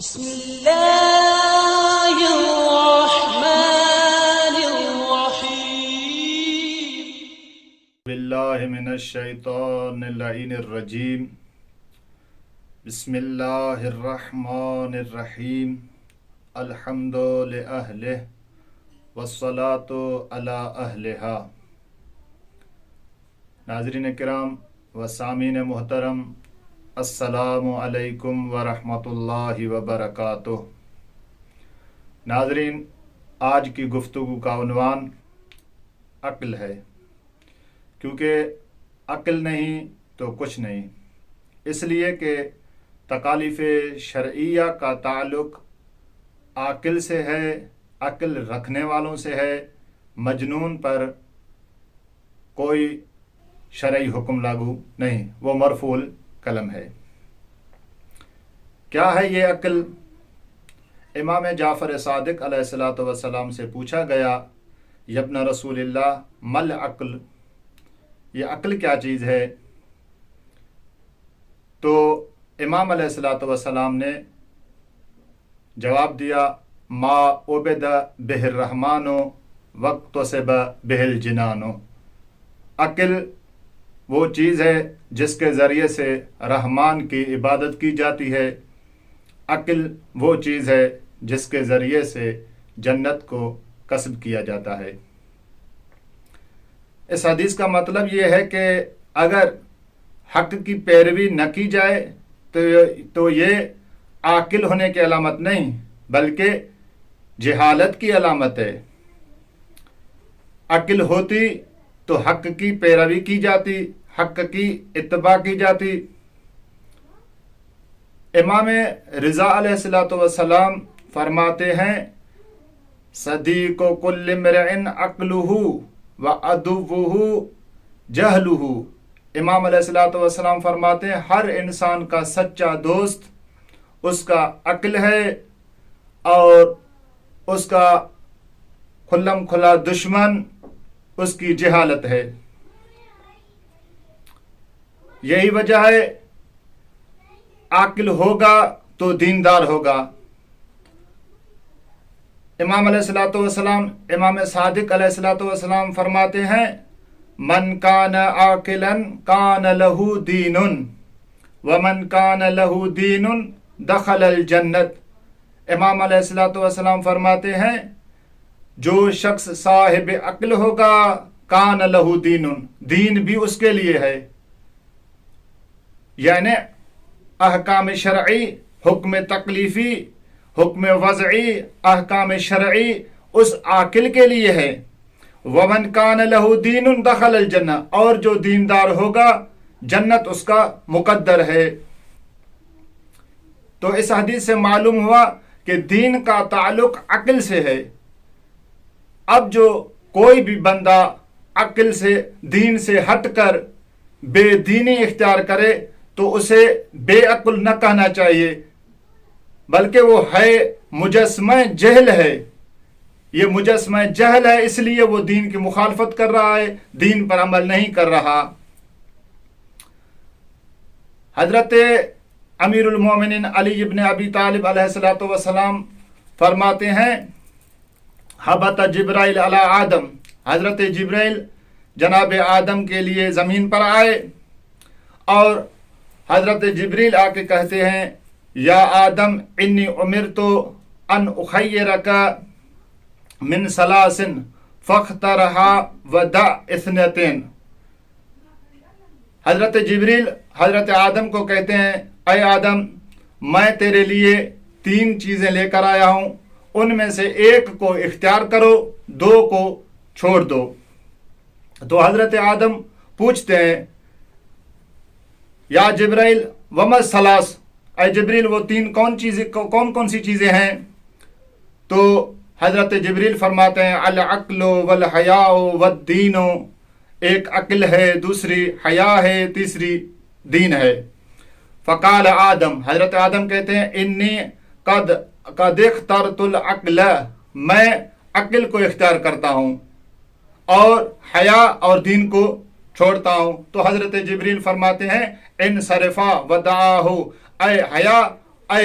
بسم اللہ الرحمن الرحیم باللہ من الشیطان اللعین الرجیم بسم اللہ الرحمن الرحیم الحمد لأہلہ والصلاة علی اہلہا۔ ناظرین کرام و سامعین محترم، السلام علیکم ورحمۃ اللہ وبرکاتہ۔ ناظرین، آج کی گفتگو کا عنوان عقل ہے، کیونکہ عقل نہیں تو کچھ نہیں، اس لیے کہ تکالیف شرعیہ کا تعلق عاقل سے ہے، عقل رکھنے والوں سے ہے۔ مجنون پر کوئی شرعی حکم لاگو نہیں، وہ مرفوع قلم ہے۔ کیا ہے یہ عقل؟ امام جعفر صادق علیہ السلام سے پوچھا گیا، یبن رسول اللہ مل عقل، یہ عقل کیا چیز ہے؟ تو امام علیہ السلام نے جواب دیا، ما عبد بہ الرحمن واقتصب بہ الجنان۔ عقل وہ چیز ہے جس کے ذریعے سے رحمان کی عبادت کی جاتی ہے، عقل وہ چیز ہے جس کے ذریعے سے جنت کو کسب کیا جاتا ہے۔ اس حدیث کا مطلب یہ ہے کہ اگر حق کی پیروی نہ کی جائے تو یہ عاقل ہونے کی علامت نہیں بلکہ جہالت کی علامت ہے۔ عقل ہوتی تو حق کی پیروی کی جاتی، حق کی اتباع کی جاتی۔ امام رضا علیہ السلام فرماتے ہیں، صدیق کل امرئ عقلہ وعدوہ جہلہ۔ امام علیہ السلام فرماتے ہیں ہر انسان کا سچا دوست اس کا عقل ہے اور اس کا کھلم کھلا دشمن اس کی جہالت ہے۔ یہی وجہ ہے عاقل ہوگا تو دیندار ہوگا۔ امام علیہ السلام، امام صادق علیہ السلام فرماتے ہیں، من کان عاقلا کان لہ دین ومن کان لہ دین دخل الجنت۔ امام علیہ السلام فرماتے ہیں جو شخص صاحب عقل ہوگا کان لہ دین، دین بھی اس کے لیے ہے، یعنی احکام شرعی، حکم تکلیفی، حکم وضعی، احکام شرعی اس عاقل کے لیے ہے۔ ومن کان لہ دین دخل الجنہ، اور جو دیندار ہوگا جنت اس کا مقدر ہے۔ تو اس حدیث سے معلوم ہوا کہ دین کا تعلق عقل سے ہے۔ اب جو کوئی بھی بندہ عقل سے، دین سے ہٹ کر بے دینی اختیار کرے تو اسے بے عقل نہ کہنا چاہیے، بلکہ وہ ہے مجسمہ جہل ہے۔ یہ مجسمہ جہل ہے، اس لیے وہ دین کی مخالفت کر رہا ہے، دین پر عمل نہیں کر رہا۔ حضرت امیر المومنین علی ابن ابی طالب علیہ السلام فرماتے ہیں، حبت جبرائیل علی آدم، حضرت جبرائیل جناب آدم کے لیے زمین پر آئے اور حضرت جبریل آ کے کہتے ہیں، یا آدم انی امرت ان اخیرک من ثلاث فاخترها ودع اثنتین۔ حضرت جبریل حضرت آدم کو کہتے ہیں، اے آدم میں تیرے لیے 3 چیزیں لے کر آیا ہوں، ان میں سے ایک کو اختیار کرو، 2 کو چھوڑ دو۔ تو حضرت آدم پوچھتے ہیں، یا جبرائیل وما الثلاث، اے جبریل وہ 3 کون سی چیزیں ہیں؟ تو حضرت جبریل فرماتے ہیں، العقل والحیاء والدین، ایک عقل ہے، دوسری حیا ہے، تیسری دین ہے۔ فقال آدم، حضرت آدم کہتے ہیں، انی قد اخترت العقل، میں عقل کو اختیار کرتا ہوں اور حیا اور دین کو چھوڑتا ہوں۔ تو حضرت جبریل فرماتے ہیں، انصرفا ودعاہ، اے حیا، اے